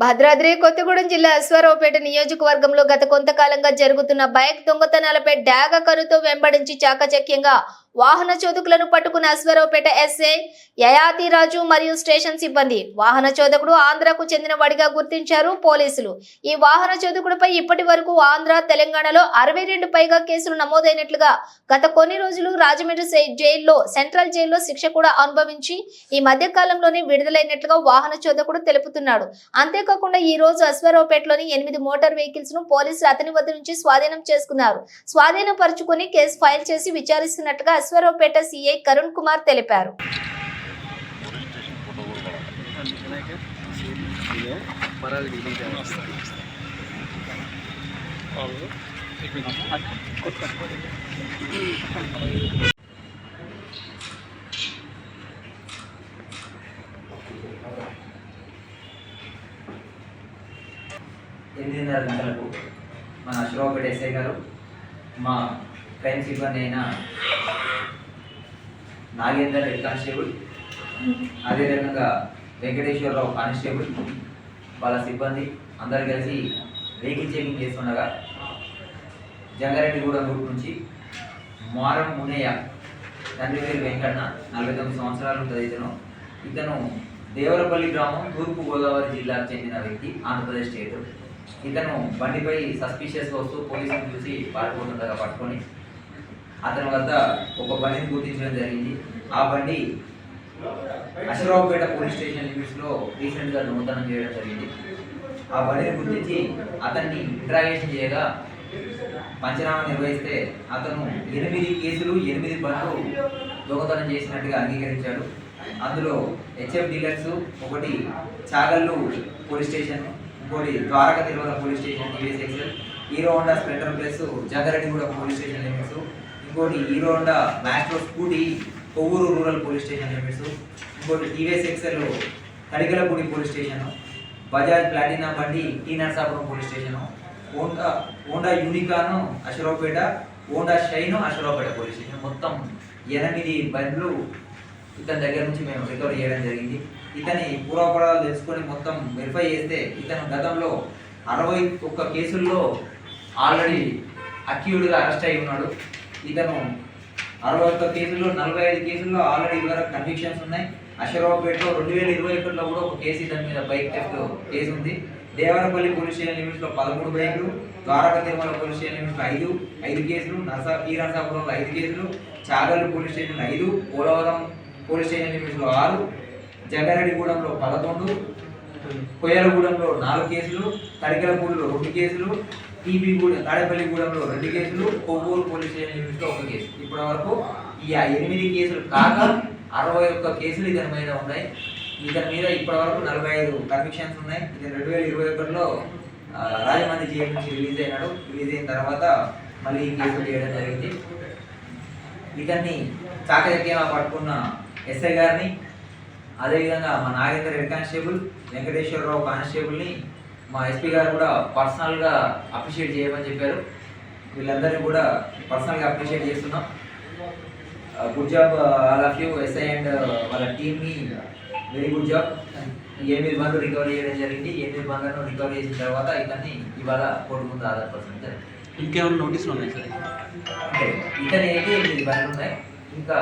భద్రాద్రి కొత్తగూడెం జిల్లా అశ్వారావుపేట నియోజకవర్గంలో గత కొంతకాలంగా జరుగుతున్న బైక్ దొంగతనాలపై డాగ కరుతో వెంబడించి చాకచక్యంగా వాహన చోదకులను పట్టుకున్న అశ్వారావుపేట ఎస్ఐ యయాతిరాజు మరియు స్టేషన్ సిబ్బంది. వాహన చోదకుడు ఆంధ్రాకు చెందిన వాడిగా గుర్తించారు పోలీసులు. ఈ వాహన చోదకుడిపై ఇప్పటి వరకు ఆంధ్ర, తెలంగాణలో 62 పైగా కేసులు నమోదైనట్లుగా గత కొన్ని రోజులు రాజమండ్రి జైల్లో, సెంట్రల్ జైల్లో శిక్ష కూడా అనుభవించి ఈ మధ్య కాలంలోనే విడుదలైనట్లుగా వాహన చోదకుడు తెలుపుతున్నాడు. అంతేకాకుండా ఈ రోజు అశ్వారావుపేటలోని 8 మోటార్ వెహికల్స్ ను పోలీసులు అతని వద్ద నుంచి స్వాధీనం చేసుకున్నారు. స్వాధీనపరుచుకుని కేసు ఫైల్ చేసి విచారిస్తున్నట్లుగా అశ్వారావుపేట సిఐ కరుణ్ కుమార్ తెలిపారు. ఎనిమిదిన్నర గంటలకు మన అశ్వారావుపేట ఎస్ఐ గారు మా క్రైమ్ సిబ్బంది అయిన నాగేందర్ హెడ్ కానిస్టేబుల్, అదేవిధంగా వెంకటేశ్వరరావు కానిస్టేబుల్, వాళ్ళ సిబ్బంది అందరు కలిసి వెహికల్ చెకింగ్ చేస్తుండగా జంగారెడ్డిగూడెం రూట్ నుంచి మారం మునయ్య, తండ్రి పేరు వెంకన్న, 49 సంవత్సరాలు ఉంటుంది. ఇతను దేవరపల్లి గ్రామం, తూర్పు గోదావరి జిల్లాకు చెందిన వ్యక్తి, ఆంధ్రప్రదేశ్ స్టేట్. ఇతను బండిపై సస్పిషియస్గా వస్తూ పోలీసులను చూసి పారిపోతుండగా పట్టుకొని అతని వద్ద ఒక బండిని గుర్తించడం జరిగింది. ఆ బండి అశ్వారావుపేట పోలీస్ స్టేషన్ లిమిట్స్లో రీసెంట్గా దొంగతనం చేయడం జరిగింది. ఆ బండిని గుర్తించి అతన్ని ఇంట్రాగేషన్ చేయగా పంచనామా నిర్వహిస్తే అతను 8 కేసులు, 8 బండ్లు దొంగతనం చేసినట్టుగా అంగీకరించాడు. అందులో హెచ్ఎఫ్ డీలర్స్, ఒకటి చాగల్లు పోలీస్ స్టేషన్, ఇంకోటి Dwaraka Tirumala police station TVS Excel, Hero Honda Splendor Plus Jangareddygudem police station limits, ఇంకోటి Hero Honda Maestro Scooty Kovvur rural police station limits, ఇంకోటి TVS Excel Tadigalapudi police station, Bajaj Platina బండి T Narsapuram police station, Honda యూనికాను Aswaraopeta, Honda Shine Aswaraopeta police station, మొత్తం 8 బండ్లు ఇతని దగ్గర నుంచి మేము రికవరీ చేయడం జరిగింది. ఇతని పూర్వపరాలు తెలుసుకొని మొత్తం వెరిఫై చేస్తే ఇతను గతంలో 61 కేసుల్లో ఆల్రెడీ అక్యూడ్గా అరెస్ట్ అయి ఉన్నాడు. ఇతను 61 కేసుల్లో 45 కేసుల్లో ఆల్రెడీ ఇదివరకు కన్విక్షన్స్ ఉన్నాయి. అశ్వారావుపేటలో 2021లో కూడా ఒక కేసు ఇతని మీద బైక్ థెఫ్ట్ కేసు ఉంది. దేవరపల్లి పోలీస్ స్టేషన్ లిమిట్స్లో 13 బైకులు, ద్వారక తిరుమల పోలీస్ స్టేషన్ లిమిట్స్లో 5 కేసులు, నర్సాపురంలో 5 కేసులు, Chagallu police station 5, Polavaram police station లిమిట్స్లో 6, జంగారెడ్డిగూడెంలో 11, కొయ్యలగూడెంలో 4 కేసులు, తడికలపూడిలో 2 కేసులు, తాడేపల్లిగూడెంలో 2 కేసులు, కొవ్వూరు పోలీస్ స్టేషన్ లిమిట్స్లో 1 కేసు. ఇప్పటి వరకు ఈ 8 కేసులు కాక 61 కేసులు ఇతని మీద ఉన్నాయి. ఇతని మీద ఇప్పటి వరకు 45 కన్విక్షన్స్ ఉన్నాయి. ఇతను 2021లో రాజమండ్రి జైలు నుంచి రిలీజ్ అయినాడు. రిలీజ్ అయిన తర్వాత మళ్ళీ ఈ కేసులు చేయడం జరిగింది. ఇతన్ని చాకచక్యంగా పట్టుకున్న ఎస్ఐ గారిని, అదేవిధంగా మా నాగేందర్ హెడ్ కానిస్టేబుల్, వెంకటేశ్వరరావు కానిస్టేబుల్ని మా ఎస్పీ గారు కూడా పర్సనల్గా అప్రిషియేట్ చేయమని చెప్పారు. వీళ్ళందరినీ కూడా పర్సనల్గా అప్రిషియేట్ చేస్తున్నాం. Good job all of you SI and వాళ్ళ టీమ్ని, వెరీ గుడ్ జాబ్. 8 బండ్లు రికవరీ చేయడం జరిగింది. 8 బండ్లను రికవరీ చేసిన తర్వాత ఇతన్ని ఇవాళ కోర్టు ముందు ఆధారపరచడం జరిగింది. ఇంకేమైనా నోటీసులు ఉన్నాయి సార్? అంటే ఇతని అయితే 8 బండ్లు ఉన్నాయి. ఇంకా